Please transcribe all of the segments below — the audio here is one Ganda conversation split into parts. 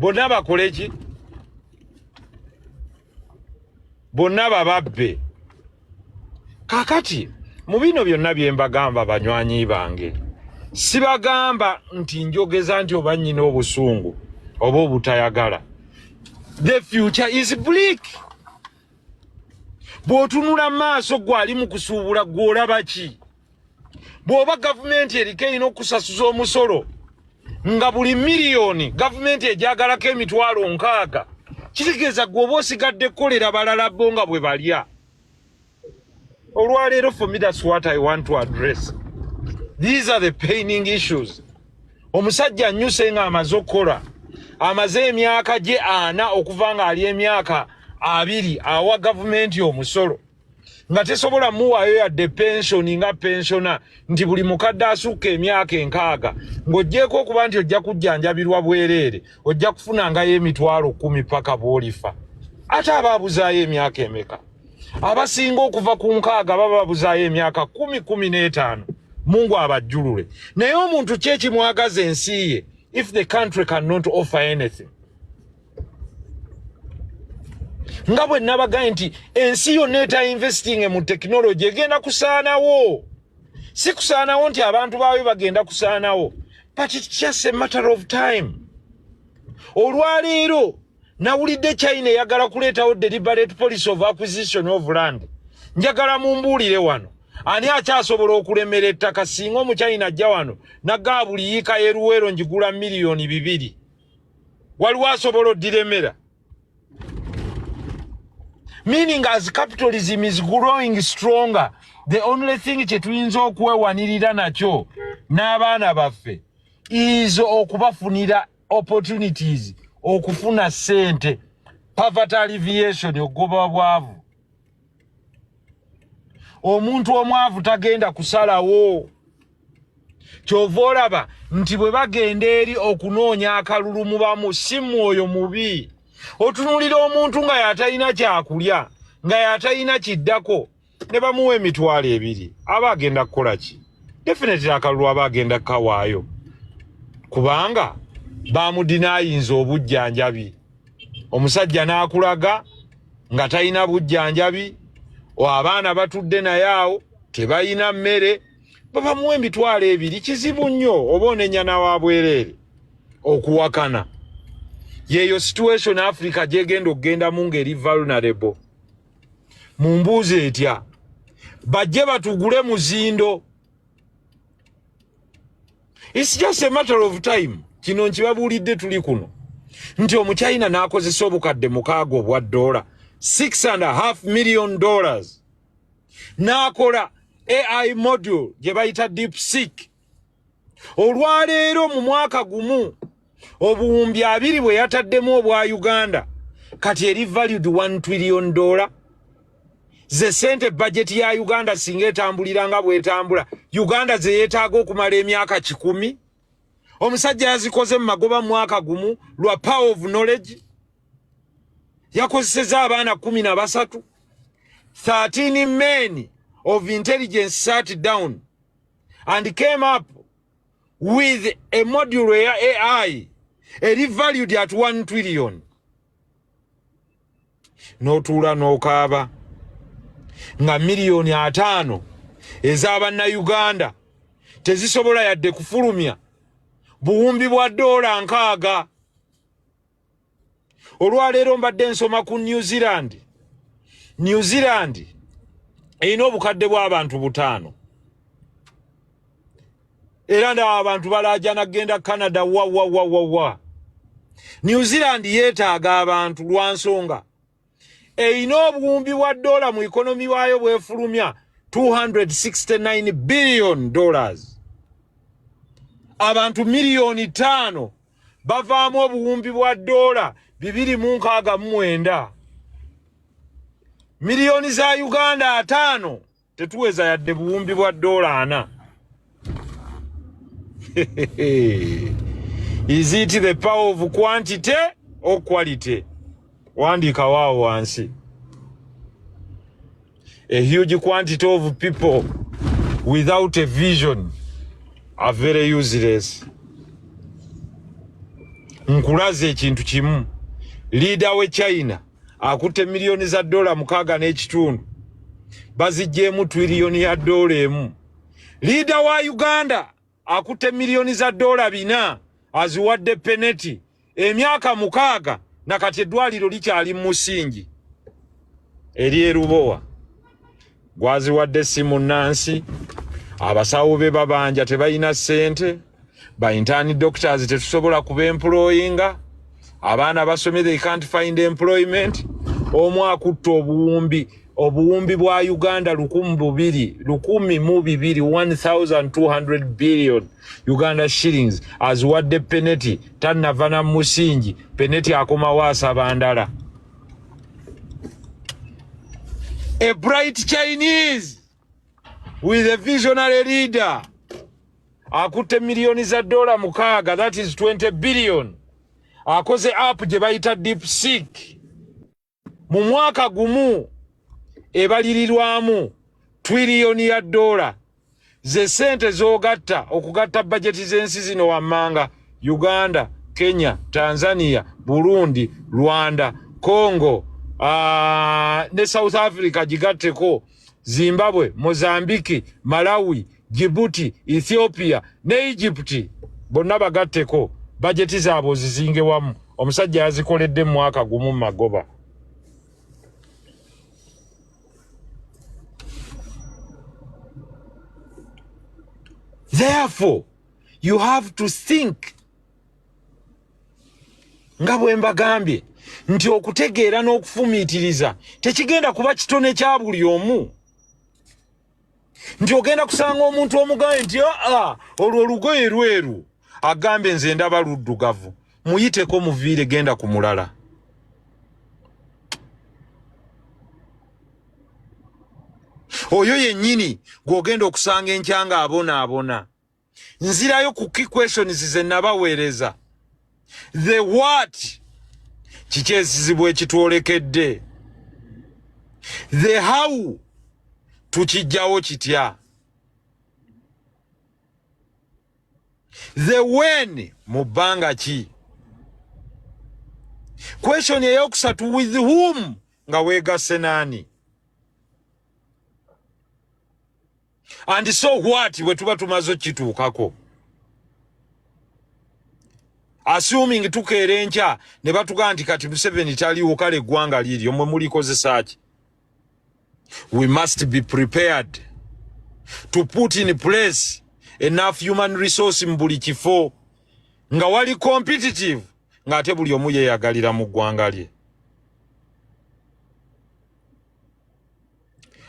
bonna bakoleki bonna bababbe kakati mu bino byonna bye mbagamba banywanyi bange sibagamba nti njogeza nti oba nnyina obusungu oba obutayagala. The future is bleak. Bw'otunula maaso gwali mu kusuubula gw'olaba ki? Bw'oba gavumenti eriko erina okusasuza omusolo nga buli miliyoni gavumenti ejyagalako emitwalo 60 kitegeeza gw'oba osigadde kolera balala bo nga bwe balya. Olwaleero for me that's what I want to address. These are the paining issues. Omusajja annyuse nga amaze okukola amaze emyaka gye 4 okuva nga ali emyaka 2 awa gavumenti omusolo nga tesobola muwaayo yadde pensioni nga pensiona nti buli mukadde asukka emyaka 60 ng'oggyeko okuba nti ojja kujjanjabirwa bwereere ojja kufunangayo emitwalo 10 paka bw'olifa. Ate abaabuzaayo emyaka emeka? Abasinga okuva ku 60 baba babuzaayo emyaka 10-15. Mungu abajjulule. Naye omuntu kye kimwagaza ensi ye if the country cannot offer anything? Nga bwe nabagaye nti ensi yonna investing mu technology egenda kusaanawo. Si kusaanawo nti abantu baawe bagenda kusaanawo, but it's just a matter of time. Olwaleero nawulidde China eyagala kuleetawo deliberate policy of acquisition of land. Njagala mumbuulire wano ani akyasobola okulemera ettaka singa omuchina ajja wano naggaa buli yiika y'eruweero njigula miliyoni 2. Waliwo asobola oddiremera? Meaning as capitalism is growing stronger, the only thing kye tuyinza okwewanirira nakyo n'abaana baffe is okubafunira opportunities, okufuna ssente, poverty alleviation, ogoba bwavu. Omuntu omwavu tagenda kusalawo. Kyova olaba nti bwe bagenda eri okunoonya akalulu mubamu si mwoyo mubi. Otunuulira omuntu nga yatalina kyakulya, nga yatalina kiddako, ne bamuwa emitwalo 2. Aba agenda kukola ki? Definitely akalulu aba agenda kawaayo. Kubanga bamudinaayinza obujjanjabi. Omusajja n'akulaga nga talina bujjanjabi, abaana batudde naye awo tebalina mmere, babamuwa emitwalo 2. Kizibu nnyo oba onennyana wa bwereere okuwakana. Yeyo situation Africa gyegenda okgendamu ng'eri vulnerable. Mumbuuze etya? Bajje batugule muzindo. It's just a matter of time. Kino nkibabuulidde tuli kuno nti omuchina n'akozesa obukadde 6 obwa $, $6.5 million. N'akola AI module gye bayita DeepSeek. Olwaleero mu mwaka gumu obuwumbi 2 bwe yataddemu obwa Uganda kati eri valued $1 trillion. Ze sente budget ya Uganda singa etambulira nga bwetambula Uganda ze yeetaaga okumala emyaka 10. Omusajja yazikoze mu magoba mwaka gumu lwa power of knowledge. Yakozeseza abaana 13. 13 men of intelligence sat down and came up with a module ya AI valued at $1 trillion. N'otuula n'okaaba nga miliyoni 5 ez'abanna Uganda tezisobola yadde kufulumya buwumbi bwa $, 60. Olwaleero mbadde nsoma ku New Zealand. New Zealand erina obukadde bw'abantu 5. Era ndaba abantu balaajana genda Canada wa. New Zealand yeetaaga abantu lwa nsonga erina obuwumbi bwa $, mu ikonomi waayo bwefulumya $269 billion. Abantu miliyoni 5 bavaamu obuwumbi bwa $269. Miliyoni za Uganda 5 tetuweza yadde buwumbi bwa $4. Is it the power of quantity or quality? Wandika wao wansi. A huge quantity of people without a vision are very useless. nkulaze ekintu kimu. Leader we China akutte milioni za dola 6.5 bazijjemu trillioni ya dola emu. Leader wa Uganda akutte milioni za dola 4 aziwadde peneti emyaka 6 na kati eddwaliro likyali musingi eri erubowa. Gwaziwadde simu Nancy, abasawo be babanja tebalina ssente, ba intern doctors tetusobola kuba employinga, abaana basomye they can't find employment. Omwaka utto obuwumbi bwa Uganda 1200 billion Uganda shillings aziwadde peneti tannavana musingi peneti akoma waasa bandala. A bright Chinese with a visionary leader akutte milioni za dola 6, that is 20 billion. Akoze app gye bayita DeepSeek. Mu mwaka gumu ebalirirwamu trillioni ya dola ze sente zogatta okugatta bajeti z'ensi zino wammanga: Uganda, Kenya, Tanzania, Burundi, Rwanda, Congo, ne South Africa gigatteko, Zimbabwe, Mozambique, Malawi, Djibouti, Ethiopia ne Egypt bonna bagatteko bajeti zaabo zizinge wamu. Omusajja yazikoledde mu mwaka gumu magoba. Therefore, you have to think. Nga bwe mbagambye nti okutegeera n'okufumiitiriza tekigenda kuba kitone kya buli omu. Nti ogenda kusanga omuntu omugaye nti olwo olugoye lweru agambe nze ndaba luddugavu, muyiteko muviire genda ku mulala. Oyo yennyini gw'ogenda okusanga enkyanga abona. Nzirayo ku key questions ze nabaweereza. The what kiki ekizibu ekitwolekedde. The how tukijjawo kitya. The when mu bbanga ki. Question eyokusatu with whom nga weegasse naani. And so what bwe tuba tumaze kituukako. Assuming tukeera enkya ne batugaa nti kati Museveni taliwo kale eggwanga liryo mwe mulikozesa ki. We must be prepared to put in place enough human resource mu buli kifo nga wali competitive ng'ate buli omu yeeyagalira mu ggwanga lye.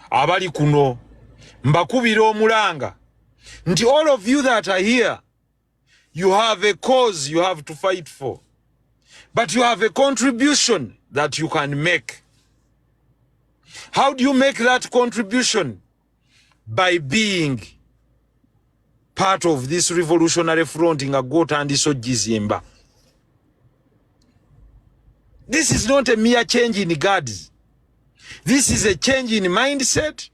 Abali kuno mbakubira omulanga nti all of you that are here, you have a cause you have to fight for, but you have a contribution that you can make. How do you make that contribution? By being part of this revolutionary front nga gotandiso gizimba. This is not a mere change in guards. This is a change in mindset,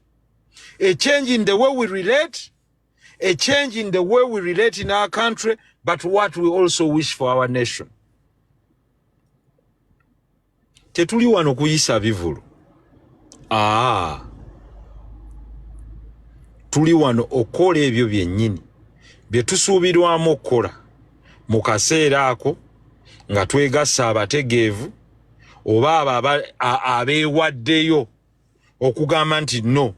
a change in the way we relate, a change in the way we relate in our country, but what we also wish for our nation. Tetuli wano kuyisa bivulu. Tuli wano okola ebyo byennyini bye tusuubirwamu okukola mu kaseera ako nga twegassa abategeevu oba abeewaddeyo okugamba nti no,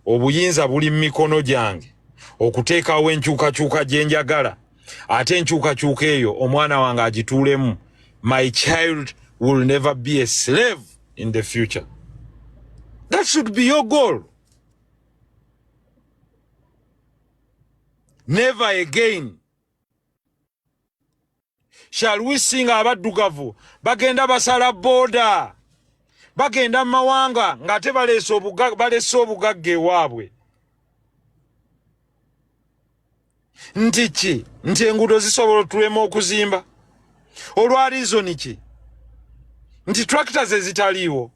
obuyinza buli mu mikono gyange okuteekawo enkyukakyuka gye njagala, ate enkyukakyuka eyo omwana wange agituulemu. My child will never be a slave in the future. That should be your goal. Never again shall we sing abaddugavu bagenda basala boda, bagenda mawanga ng'ate balese obugagga ewaabwe. Nti ki? Nti enguudo zisobola tulema okuzimba? Olwa reason ki? Nti tractors ezitaliiwo?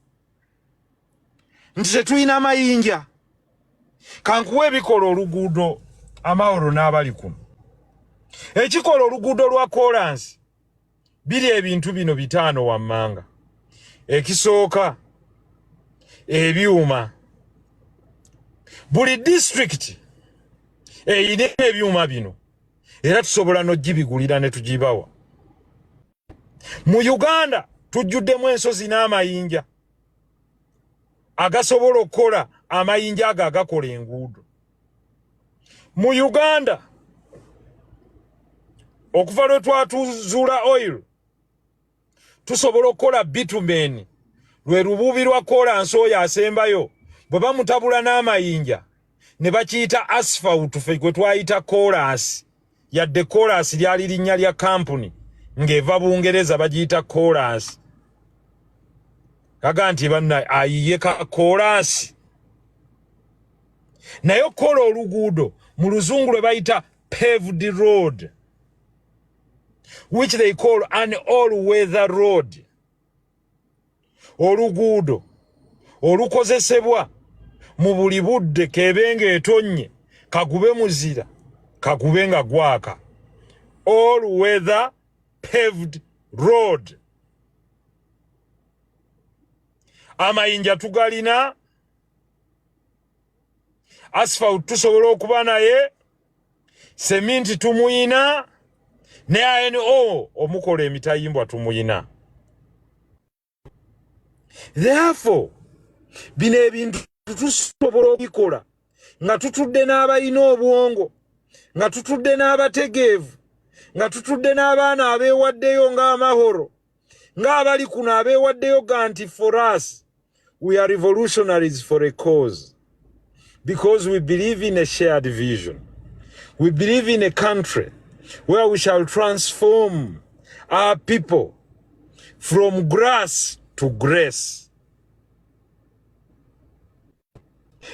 Nti tetulina mayinja? Kankuwa ebikola oluguudo Amahoro n'abali kuno. Ekikola oluguudo lwa kolansi biri ebintu bino bitaano wammanga. Ekisooka ebyuma, buli district eyina ebyuma bino era tusobola n'ogibigulira ne tugibawa. Mu Uganda tujjuddemu ensozi n'amayinja agasobola okukola amayinja ago agakola enguudo. Mu Uganda okuva lwe twatuzuula oil tusobola okukola bitumen, lwe lubuubi lwa kolansi oyo asembayo bwe bamutabula n'amayinja ne bakiyita asphalt, ffe gwe twayita kolansi, yadde kolansi lyali linnya lya kampuni ng'eva Bungereza bagiyita kolansi. Kaga nti banna ayiye ka kolansi. Naye kola oluguudo mu luzungu lwe bayita paved road, which they call an all-weather road. Oluguudo olukozesebwa mu buli budde, kebenga etonnye, kagube muzira, kagube nga gwaka. All-weather paved road. Amayinja tugalina, asphalt tusobola okuba naye, seminti tumuyina, ne ANO omukola emitayimbwa tumuyina. Therefore, bino ebintu tusobola okubikola nga tutudde n'abalina obwongo, nga tutudde n'abategeevu, nga tutudde n'abaana abeewaddeyo ng'amahoro, ng'abali kuno abeewaddeyo ga nti for us, we are revolutionaries for a cause. Because we believe in a shared vision. We believe in a country where we shall transform our people from grass to grace.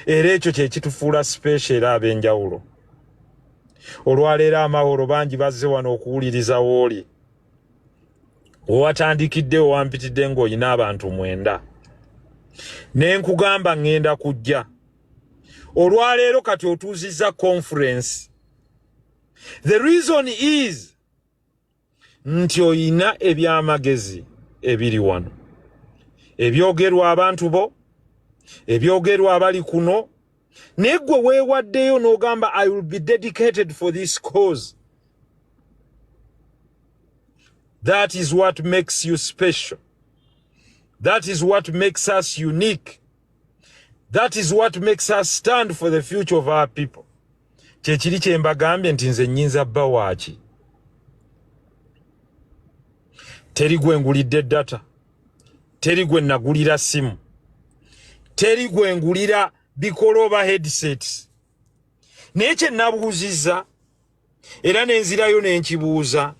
Era ekyo kye kitufuula special era ab'enjawulo. Olwaleero amahoro bangi bazze wano okuwuliriza wooli. Owatandikidde owampitidde ng'olina abantu 9. Ne nkugamba ngenda kujja. Olwaleero kati otuuzizza conference. The reason is nti oyina ebyamagezi ebiri wano, ebyogerwa abantu bo, ebyogerwa abali kuno, naye gwe weewaddeyo n'ogamba I will be dedicated for this cause. That is what makes you special. That is what makes us unique. That is what makes us stand for the future of our people. Kyekiri kye mbagambye nti nze nnyinza bba waaki. Teri gwe ngulidde data, teri gwe nagulira simu, teri gwe ngulira bikoloba headsets. Naye kye nabuuzizza era ne nzirayo ne nkibuuza,